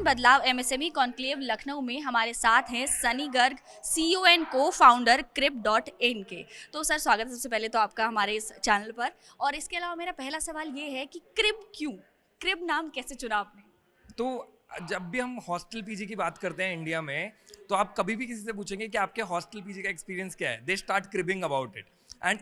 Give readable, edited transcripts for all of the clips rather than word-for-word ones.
बदलाव MSME conclave Lucknow में हमारे साथ हैं सनी गर्ग, सीईओ एंड को फाउंडर क्रिप.इन के। तो सर, स्वागत है सबसे पहले तो आपका हमारे इस चैनल पर। और इसके अलावा मेरा पहला सवाल ये है कि क्रिप क्यों, क्रिप नाम कैसे चुना आपने? तो जब भी हम हॉस्टल पीजी की बात करते हैं इंडिया में, तो आप कभी भी किसी से पूछेंगे कि आपके हॉस्टल पीजी का एक्सपीरियंस क्या है, they start cribbing about it. And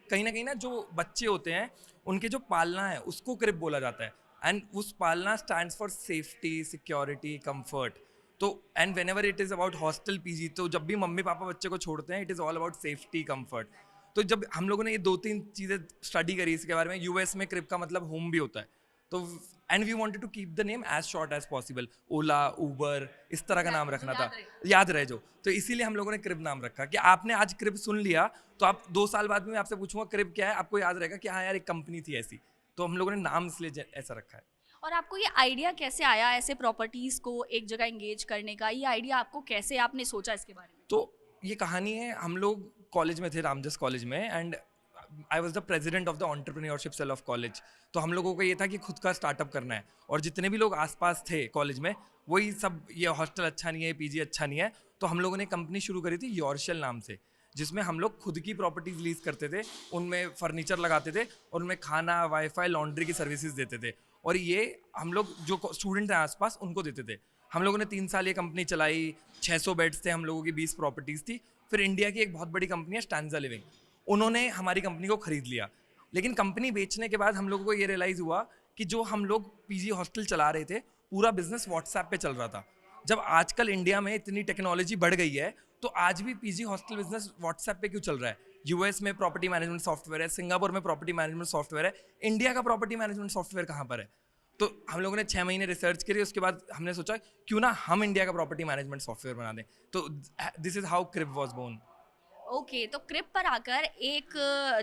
कहीं ना कहीं ना जो बच्चे होते हैं उनके जो पालना है उसको क्रिब बोला जाता है। एंड उस Palna stands for safety, security, comfort. तो and whenever it is about hostel PG, तो जब भी मम्मी पापा बच्चे को छोड़ते हैं, it is all about safety, comfort. तो जब हम लोगों ने ये 2-3 चीज़ें स्टडी करी इसके बारे में, यूएस में क्रिब का मतलब होम भी होता है। तो and we wanted to keep the name as short as possible, Ola, Uber, इस तरह का नाम रखना था, याद रहे जो। तो इसीलिए हम लोगों ने क्रिब नाम रखा कि आपने आज क्रिब सुन लिया तो आप 2 साल बाद में आपसे पूछूंगा क्रिब क्या है, आपको याद रहेगा कि हाँ यार एक कंपनी थी ऐसी। तो हम लोगों ने नाम इसलिए ऐसा रखा है। और आपको ये आइडिया कैसे आया ऐसे प्रॉपर्टीज को एक जगह एंगेज करने का? ये आइडिया आपको कैसे, आपने सोचा इसके बारे में? तो ये कहानी है, हम लोग कॉलेज में थे, रामजस कॉलेज में, and I was the president of the entrepreneurship cell of college. तो हम लोगों को ये था कि खुद का स्टार्टअप करना है, और जितने भी लोग आसपास थे कॉलेज में वही सब, ये हॉस्टल अच्छा नहीं है, पीजी अच्छा नहीं है। तो हम लोगों ने कंपनी शुरू करी थी योरशेल नाम से, जिसमें हम लोग खुद की प्रॉपर्टीज लीज करते थे, उनमें फर्नीचर लगाते थे और उनमें खाना, वाईफाई, लॉन्ड्री की सर्विसेज देते थे। और ये हम लोग जो स्टूडेंट हैं आसपास उनको देते थे। हम लोगों ने 3 साल ये कंपनी चलाई, 600 बेड्स थे हम लोगों की, 20 प्रॉपर्टीज थी। फिर इंडिया की एक बहुत बड़ी कंपनी है स्टैंजा लिविंग, उन्होंने हमारी कंपनी को खरीद लिया। लेकिन कंपनी बेचने के बाद हम लोगों को ये रियलाइज हुआ कि जो हम लोग पीजी हॉस्टल चला रहे थे, पूरा बिजनेस व्हाट्सएप पे चल रहा था। जब आजकल इंडिया में इतनी टेक्नोलॉजी बढ़ गई है, तो आज भी पीजी हॉस्टल बिजनेस व्हाट्सएप पे क्यों चल रहा है? यूएस में प्रॉपर्टी मैनेजमेंट सॉफ्टवेयर है, सिंगापुर में प्रॉपर्टी मैनेजमेंट सॉफ्टवेयर है, इंडिया का प्रॉपर्टी मैनेजमेंट सॉफ्टवेयर कहाँ पर है? तो हम लोगों ने 6 महीने रिसर्च करी, उसके बाद हमने सोचा क्यों ना हम इंडिया का प्रॉपर्टी मैनेजमेंट सॉफ्टवेयर बना दें। तो this is how Krip was born. Okay, तो क्रिप पर आकर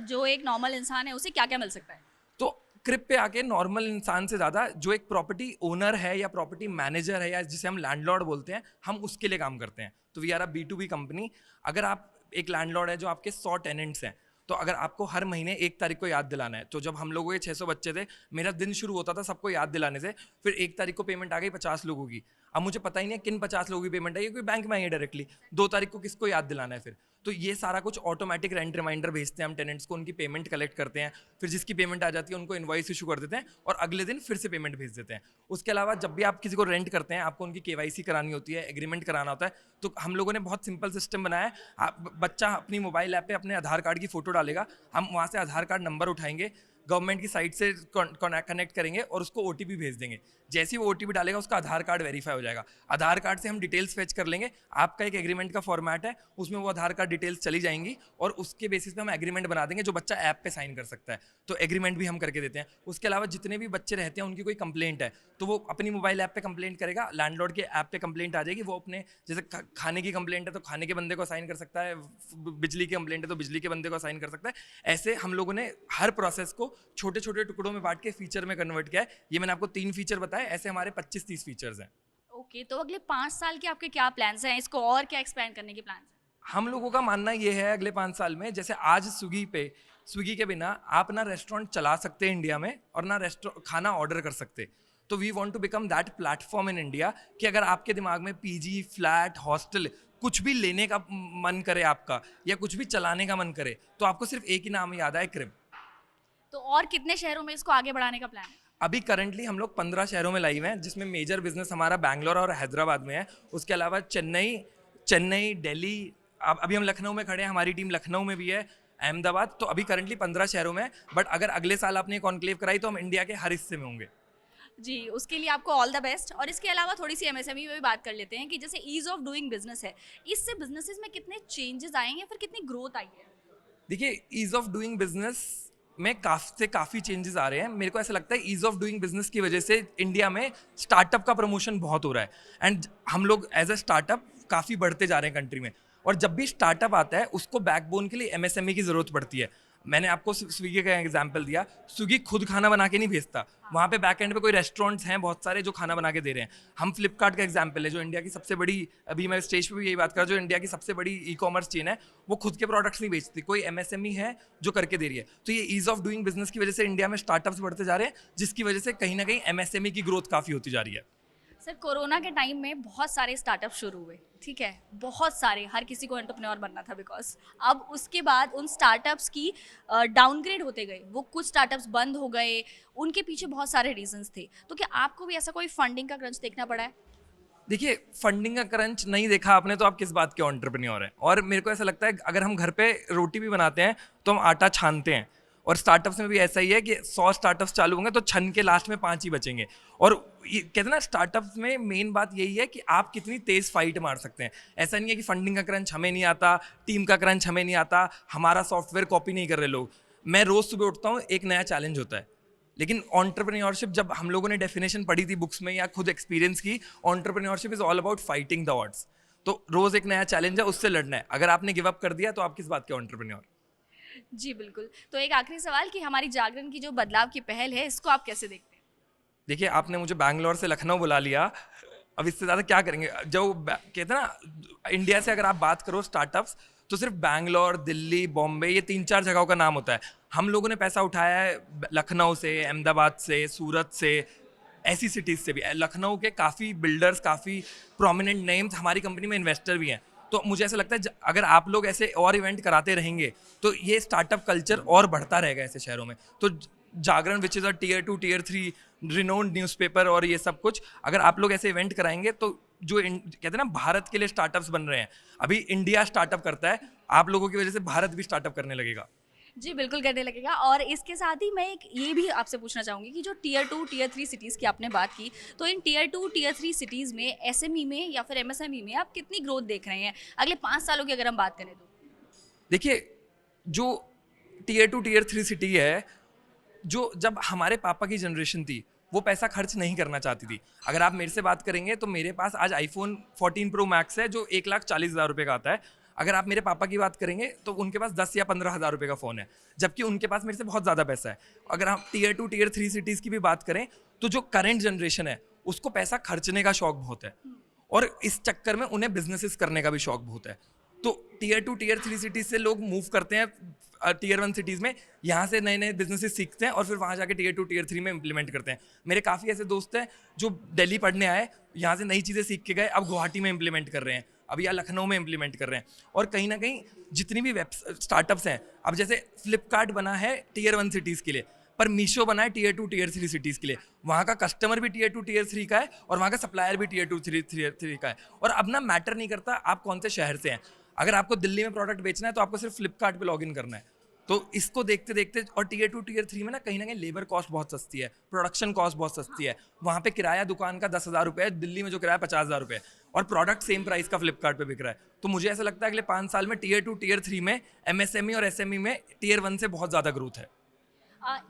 जो एक नॉर्मल इंसान है उसे क्या क्या मिल सकता है? तो क्रिप पे आके नॉर्मल इंसान से ज़्यादा जो एक प्रॉपर्टी ओनर है या प्रॉपर्टी मैनेजर है, या जिसे हम लैंडलॉर्ड बोलते हैं, हम उसके लिए काम करते हैं। तो we are a B2B company. अगर आप एक लैंडलॉर्ड है जो आपके 100 टेनेंट्स हैं, तो अगर आपको हर महीने 1 तारीख को याद दिलाना है, तो जब हम लोगों के 600 बच्चे थे, मेरा दिन शुरू होता था सबको याद दिलाने से। फिर 1 तारीख को पेमेंट आ गई 50 लोगों की। अब मुझे पता ही नहीं है किन 50 लोगों की पेमेंट है, क्योंकि बैंक में आई है डायरेक्टली। 2 तारीख को किसको याद दिलाना है फिर? तो ये सारा कुछ ऑटोमेटिक रेंट रिमाइंडर भेजते हैं हम टेनेंट्स को, उनकी पेमेंट कलेक्ट करते हैं। फिर जिसकी पेमेंट आ जाती है उनको इनवॉइस इशू कर देते हैं, और अगले दिन फिर से पेमेंट भेज देते हैं। उसके अलावा जब भी आप किसी को रेंट करते हैं, आपको उनकी केवाईसी करानी होती है, एग्रीमेंट कराना होता है। तो हम लोगों ने बहुत सिंपल सिस्टम बनाया है। बच्चा अपनी मोबाइल ऐप पे अपने आधार कार्ड की फोटो डालेगा, हम वहाँ से आधार कार्ड नंबर उठाएंगे, गवर्नमेंट की साइट से कनेक्ट करेंगे और उसको OTP भेज देंगे। जैसे ही वो OTP डालेगा, उसका आधार कार्ड वेरीफाई हो जाएगा। आधार कार्ड से हम डिटेल्स फेच कर लेंगे, आपका एक एग्रीमेंट का फॉर्मेट है, उसमें वो आधार कार्ड डिटेल्स चली जाएंगी, और उसके बेसिस पे हम एग्रीमेंट बना देंगे जो बच्चा ऐप पे साइन कर सकता है। तो एग्रीमेंट भी हम करके देते हैं। उसके अलावा जितने भी बच्चे रहते हैं, उनकी कोई कंप्लेंट है, तो वो अपनी मोबाइल ऐप पे कंप्लेंट करेगा, लैंडलॉर्ड के ऐप पे कंप्लेंट आ जाएगी। वो अपने, जैसे खाने की कंप्लेंट है तो खाने के बंदे को साइन कर सकता है, बिजली की कंप्लेंट है तो बिजली के बंदे को साइन कर सकता है। ऐसे हम लोगों ने हर प्रोसेस को छोटे छोटे टुकड़ों में बांट के फीचर में कन्वर्ट किया है। ये मैंने आपको 3 फीचर बताए, ऐसे हमारे 25-30 फीचर्स हैं। ओके, तो अगले 5 साल के आपके क्या प्लान्स हैं? इसको और क्या एक्सपेंड करने के प्लान्स हैं? हम लोगों का मानना ये है अगले 5 साल में, जैसे आज स्विगी के बिना आप ना रेस्टोरेंट चला सकते इंडिया में, और ना खाना ऑर्डर कर सकते। तो we want to become that platform in India, कि अगर आपके दिमाग में पीजी, फ्लैट, हॉस्टल कुछ भी लेने का मन करे आपका, या कुछ भी चलाने का मन करे, तो आपको सिर्फ एक ही नाम याद आए, क्रिब। तो और कितने शहरों में इसको आगे बढ़ाने का प्लान है? अभी करंटली हम लोग 15 शहरों में लाइव हैं, जिसमें मेजर बिजनेस हमारा बैंगलोर और हैदराबाद में है। उसके अलावा चेन्नई, दिल्ली, अभी हम लखनऊ में खड़े हैं, हमारी टीम लखनऊ में भी है, अहमदाबाद। तो अभी करंटली 15 शहरों में है, बट अगर अगले साल आपने कॉन्क्लेव कराई तो हम इंडिया के हर हिस्से में होंगे। जी, उसके लिए आपको ऑल द बेस्ट। और इसके अलावा थोड़ी सी एमएसएमई में भी बात कर लेते हैं कि जैसे ईज ऑफ डूइंग बिजनेस है, इससे बिजनेसेस में कितने चेंजेस आए हैं, फिर कितनी ग्रोथ आई है? देखिए, ईज ऑफ डूइंग बिजनेस में काफ़ी चेंजेस आ रहे हैं। मेरे को ऐसा लगता है ईज ऑफ डूइंग बिजनेस की वजह से इंडिया में स्टार्टअप का प्रमोशन बहुत हो रहा है, एंड हम लोग एज अ स्टार्टअप काफ़ी बढ़ते जा रहे हैं कंट्री में। और जब भी स्टार्टअप आता है, उसको बैकबोन के लिए MSME की ज़रूरत पड़ती है। मैंने आपको स्विगी का एग्जांपल दिया, स्विगी खुद खाना बना के नहीं भेजता, वहाँ पे बैक एंड पे कोई रेस्टोरेंट्स हैं बहुत सारे जो खाना बना के दे रहे हैं। हम फ्लिपकार्ट का एग्जांपल है, जो इंडिया की सबसे बड़ी, अभी मैं स्टेज पे भी यही बात कर रहा हूँ, जो इंडिया की सबसे बड़ी ई-कॉमर्स चेन है, वो खुद के प्रोडक्ट्स नहीं बेचती, कोई MSME है जो करके दे रही है। तो ये ईज ऑफ डूइंग बिजनेस की वजह से इंडिया में स्टार्टअप्स बढ़ते जा रहे हैं, जिसकी वजह से कहीं ना कहीं MSME की ग्रोथ काफ़ी होती जा रही है। सर कोरोना के टाइम में बहुत सारे स्टार्टअप शुरू हुए, ठीक है, बहुत सारे, हर किसी को एंटरप्रेन्योर बनना था बिकॉज अब उसके बाद उन स्टार्टअप्स की डाउनग्रेड होते गए, वो कुछ स्टार्टअप्स बंद हो गए, उनके पीछे बहुत सारे रीजंस थे। तो क्या आपको भी ऐसा कोई फंडिंग का क्रंच देखना पड़ा है? देखिए, फंडिंग का क्रंच नहीं देखा आपने तो आप किस बात के एंटरप्रेन्योर हैं। और मेरे को ऐसा लगता है अगर हम घर पे रोटी भी बनाते हैं तो हम आटा छानते हैं, और स्टार्टअप्स में भी ऐसा ही है कि 100 स्टार्टअप्स चालू होंगे तो छन के लास्ट में 5 ही बचेंगे। और कहते हैं ना, स्टार्टअप्स में मेन बात यही है कि आप कितनी तेज फाइट मार सकते हैं। ऐसा नहीं है कि फंडिंग का क्रंच हमें नहीं आता, टीम का क्रंच हमें नहीं आता, हमारा सॉफ्टवेयर कॉपी नहीं कर रहे लोग। मैं रोज सुबह उठता हूँ, एक नया चैलेंज होता है। लेकिन एंटरप्रेन्योरशिप जब हम लोगों ने डेफिनेशन पढ़ी थी बुक्स में या खुद एक्सपीरियंस की, entrepreneurship is all about fighting the odds. तो रोज एक नया चैलेंज है, उससे लड़ना है। अगर आपने गिव अप कर दिया तो आप किस बात के एंटरप्रेन्योर? जी बिल्कुल। तो एक आखिरी सवाल कि हमारी जागरण की जो बदलाव की पहल है, इसको आप कैसे देखते हैं? देखिए, आपने मुझे बैंगलोर से लखनऊ बुला लिया, अब इससे ज़्यादा क्या करेंगे। जो कहते हैं ना, इंडिया से अगर आप बात करो स्टार्टअप्स, तो सिर्फ बैंगलोर, दिल्ली, बॉम्बे, ये 3-4 जगहों का नाम होता है। हम लोगों ने पैसा उठाया है लखनऊ से, अहमदाबाद से, सूरत से, ऐसी सिटीज़ से भी। लखनऊ के काफ़ी बिल्डर्स, काफ़ी प्रोमिनेंट नेम्स हमारी कंपनी में इन्वेस्टर भी हैं। तो मुझे ऐसा लगता है अगर आप लोग ऐसे और इवेंट कराते रहेंगे तो ये स्टार्टअप कल्चर और बढ़ता रहेगा ऐसे शहरों में। तो Jagran which is a tier 2 tier 3 renowned newspaper, और ये सब कुछ अगर आप लोग ऐसे इवेंट कराएंगे तो जो कहते हैं ना, भारत के लिए स्टार्टअप्स बन रहे हैं। अभी इंडिया स्टार्टअप करता है, आप लोगों की वजह से भारत भी स्टार्टअप करने लगेगा। जी बिल्कुल करने लगेगा। और इसके साथ ही मैं एक ये भी आपसे पूछना चाहूँगी कि जो टियर 2 टियर 3 सिटीज़ की आपने बात की, तो इन टियर 2 टियर 3 सिटीज़ में एसएमई में या फिर एमएसएमई में आप कितनी ग्रोथ देख रहे हैं अगले 5 सालों की अगर हम बात करें तो? देखिए, जो टियर 2 टियर 3 सिटी है, जो जब हमारे पापा की जनरेशन थी वो पैसा खर्च नहीं करना चाहती थी। अगर आप मेरे से बात करेंगे तो मेरे पास आज आईफोन 14 प्रो मैक्स है जो 1,40,000 रुपये का आता है। अगर आप मेरे पापा की बात करेंगे तो उनके पास 10 या 15,000 रुपये का फ़ोन है, जबकि उनके पास मेरे से बहुत ज़्यादा पैसा है। अगर हम टियर 2 टियर 3 सिटीज़ की भी बात करें तो जो करेंट जनरेशन है उसको पैसा खर्चने का शौक बहुत है, और इस चक्कर में उन्हें बिजनेसेस करने का भी शौक बहुत है। तो टियर 2 टियर 3 सिटीज़ से लोग मूव करते हैं टियर 1 सिटीज़ में, यहाँ से नए नए बिजनेसेस सीखते हैं और फिर वहाँ जाके टियर 2 टियर 3 में इंप्लीमेंट करते हैं। मेरे काफ़ी ऐसे दोस्त हैं जो दिल्ली पढ़ने आए, यहाँ से नई चीज़ें सीख के गए, अब गुवाहाटी में इंप्लीमेंट कर रहे हैं, अब या लखनऊ में इंप्लीमेंट कर रहे हैं। और कहीं ना कहीं जितनी भी वेब स्टार्टअप्स हैं, अब जैसे फ्लिपकार्ट बना है टियर 1 सिटीज़ के लिए, पर मीशो बना है टियर 2 टियर 3 सिटीज़ के लिए। वहाँ का कस्टमर भी टियर 2 टियर 3 का है और वहाँ का सप्लायर भी टियर 2 टियर 3 का है। और अब ना मैटर नहीं करता आप कौन से शहर से हैं, अगर आपको दिल्ली में प्रोडक्ट बेचना है तो आपको सिर्फ फ्लिपकार्ट पे लॉगिन करना है। तो इसको देखते देखते, और टियर 2 टियर 3 में ना कहीं लेबर कॉस्ट बहुत सस्ती है, प्रोडक्शन कॉस्ट बहुत सस्ती है। वहाँ पे किराया दुकान का 10,000 रुपये है, दिल्ली में जो किराया 50,000 रुपये है, और प्रोडक्ट सेम प्राइस का फ्लिपकार्ट पे बिक रहा है। तो मुझे ऐसा लगता है अगले 5 साल में टियर 2 टियर 3 में एमएसएमई और एसएमई में टियर 1 से बहुत ज़्यादा ग्रोथ है।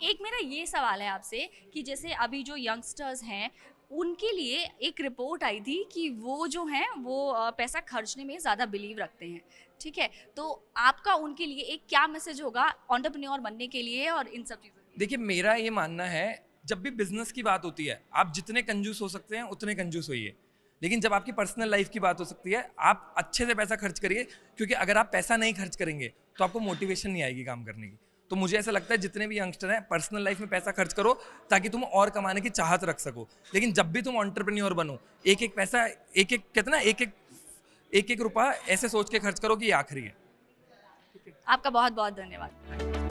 एक मेरा ये सवाल है आपसे कि जैसे अभी जो यंगस्टर्स हैं उनके लिए एक रिपोर्ट आई थी कि वो जो हैं वो पैसा खर्चने में ज़्यादा बिलीव रखते हैं, ठीक है, तो आपका उनके लिए एक क्या मैसेज होगा एंटरप्रेन्योर बनने के लिए और इन सब चीज़ों? देखिए, मेरा ये मानना है जब भी बिजनेस की बात होती है आप जितने कंजूस हो सकते हैं उतने कंजूस होइए, लेकिन जब आपकी पर्सनल लाइफ की बात हो सकती है आप अच्छे से पैसा खर्च करिए, क्योंकि अगर आप पैसा नहीं खर्च करेंगे तो आपको मोटिवेशन नहीं आएगी काम करने की। तो मुझे ऐसा लगता है जितने भी यंगस्टर हैं पर्सनल लाइफ में पैसा खर्च करो ताकि तुम और कमाने की चाहत रख सको, लेकिन जब भी तुम एंटरप्रेन्योर बनो एक एक पैसा, एक एक कहते ना, एक एक रुपया ऐसे सोच के खर्च करो कि ये आखिरी है। आपका बहुत बहुत धन्यवाद।